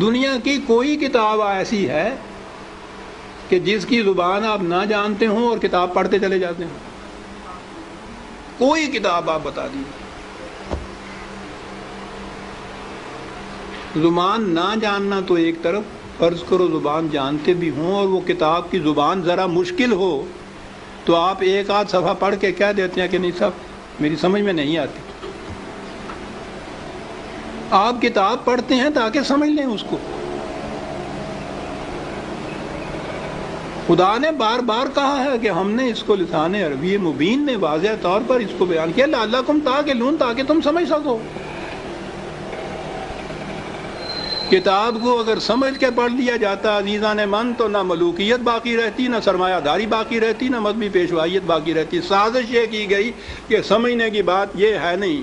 دنیا کی کوئی کتاب ایسی ہے کہ جس کی زبان آپ نہ جانتے ہوں اور کتاب پڑھتے چلے جاتے ہوں؟ کوئی کتاب آپ بتا دیجیے۔ زبان نہ جاننا تو ایک طرف، فرض کرو زبان جانتے بھی ہوں اور وہ کتاب کی زبان ذرا مشکل ہو تو آپ ایک آدھ صفحہ پڑھ کے کہہ دیتے ہیں کہ نہیں صاحب میری سمجھ میں نہیں آتی۔ آپ کتاب پڑھتے ہیں تاکہ سمجھ لیں اس کو۔ خدا نے بار بار کہا ہے کہ ہم نے اس کو لسان عربی مبین میں واضح طور پر اس کو بیان کیا، لعلکم تعقلون، تاکہ تم سمجھ سکو۔ کتاب کو اگر سمجھ کے پڑھ لیا جاتا عزیزان من تو نہ ملوکیت باقی رہتی، نہ سرمایہ داری باقی رہتی، نہ مذہبی پیشوائیت باقی رہتی۔ سازش یہ کی گئی کہ سمجھنے کی بات یہ ہے نہیں،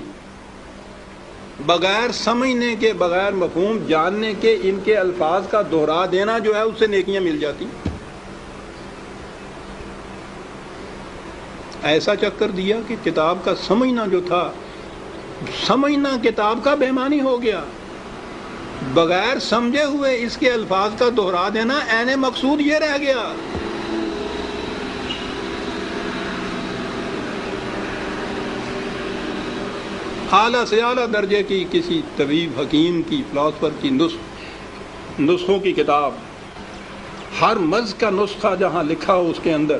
بغیر سمجھنے کے، بغیر مفہوم جاننے کے ان کے الفاظ کا دہرا دینا جو ہے اس سے نیکیاں مل جاتی۔ ایسا چکر دیا کہ کتاب کا سمجھنا جو تھا، سمجھنا کتاب کا بے معنی ہو گیا، بغیر سمجھے ہوئے اس کے الفاظ کا دہرا دینا عین مقصود یہ رہ گیا۔ اعلیٰ سے اعلیٰ درجے کی کسی طبیب، حکیم کی، فلاسفر کی نسخوں کی کتاب، ہر مرض کا نسخہ جہاں لکھا ہو اس کے اندر،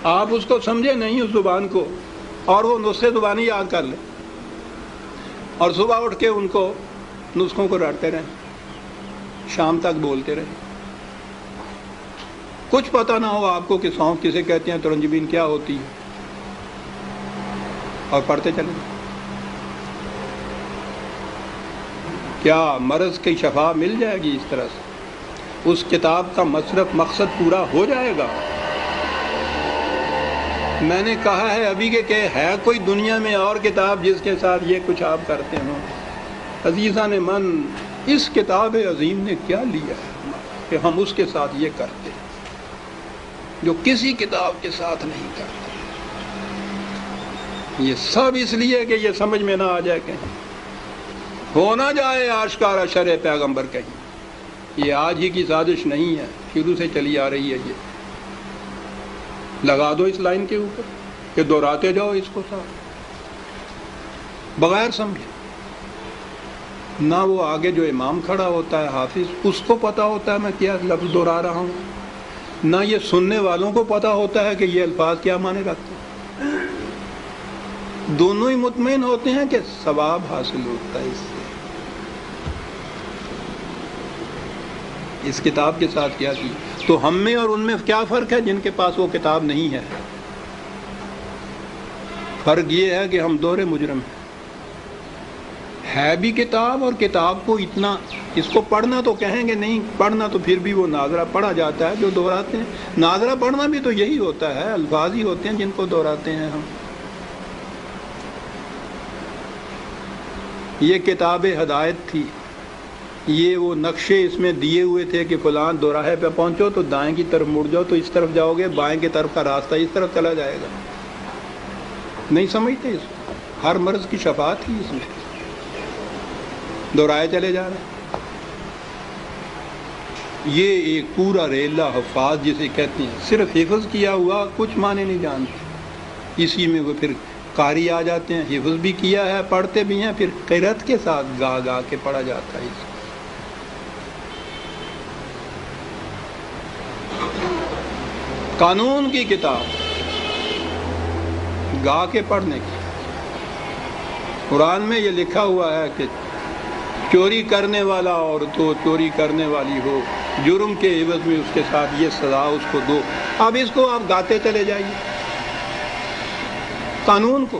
آپ اس کو سمجھے نہیں اس زبان کو اور وہ نسخے زبانی یاد کر لیں اور صبح اٹھ کے ان کو نسخوں کو رٹتے رہیں، شام تک بولتے رہیں، کچھ پتہ نہ ہو آپ کو کہ سونف کسے کہتے ہیں، ترنجبین کیا ہوتی ہے، اور پڑھتے چلیں۔ کیا مرض کی شفا مل جائے گی اس طرح سے؟ اس کتاب کا مقصد پورا ہو جائے گا؟ میں نے کہا ہے ابھی کہ ہے کوئی دنیا میں اور کتاب جس کے ساتھ یہ کچھ آپ کرتے ہوں؟ عزیزان من، اس کتاب عظیم نے کیا لیا ہے کہ ہم اس کے ساتھ یہ کرتے ہیں جو کسی کتاب کے ساتھ نہیں کرتے؟ یہ سب اس لیے کہ یہ سمجھ میں نہ آ جائے، کہیں ہو نہ جائے آشکارا شرع پیغمبر کہیں۔ یہ آج ہی کی سازش نہیں ہے، شروع سے چلی آ رہی ہے۔ یہ لگا دو اس لائن کے اوپر کہ دہراتے جاؤ اس کو ساتھ، بغیر سمجھے۔ نہ وہ آگے جو امام کھڑا ہوتا ہے حافظ، اس کو پتہ ہوتا ہے میں کیا لفظ دہرا رہا ہوں، نہ یہ سننے والوں کو پتہ ہوتا ہے کہ یہ الفاظ کیا معنی رکھتے ہیں۔ دونوں ہی مطمئن ہوتے ہیں کہ ثواب حاصل ہوتا ہے اس سے۔ اس کتاب کے ساتھ کیا کی تو ہم میں اور ان میں کیا فرق ہے جن کے پاس وہ کتاب نہیں ہے؟ فرق یہ ہے کہ ہم دور مجرم ہیں، ہے بھی کتاب اور کتاب کو اتنا، اس کو پڑھنا تو کہیں گے نہیں، پڑھنا تو پھر بھی وہ ناظرہ پڑھا جاتا ہے جو دہراتے ہیں۔ ناظرہ پڑھنا بھی تو یہی ہوتا ہے، الفاظ ہی ہوتے ہیں جن کو دہراتے ہیں ہم۔ یہ کتاب ہدایت تھی، یہ وہ نقشے اس میں دیے ہوئے تھے کہ فلاں دوراہے پہ پہنچو تو دائیں کی طرف مڑ جاؤ تو اس طرف جاؤ گے، بائیں کی طرف کا راستہ اس طرف چلا جائے گا۔ نہیں سمجھتے اس کو، ہر مرض کی شفا تھی اس میں، دورائے چلے جا رہے ہیں۔ یہ ایک پورا ریلا حفاظ جسے کہتے ہیں، صرف حفظ کیا ہوا کچھ معنی نہیں جانتے، اسی میں وہ پھر قاری آ جاتے ہیں، حفظ بھی کیا ہے، پڑھتے بھی ہیں، پھر قرأت کے ساتھ گا گا کے پڑھا جاتا ہے اس کو۔ قانون کی کتاب گا کے پڑھنے کی۔ قرآن میں یہ لکھا ہوا ہے کہ چوری کرنے والا اور تو چوری کرنے والی ہو، جرم کے عوض میں اس کے ساتھ یہ سزا اس کو دو۔ اب اس کو آپ گاتے چلے جائیے قانون کو۔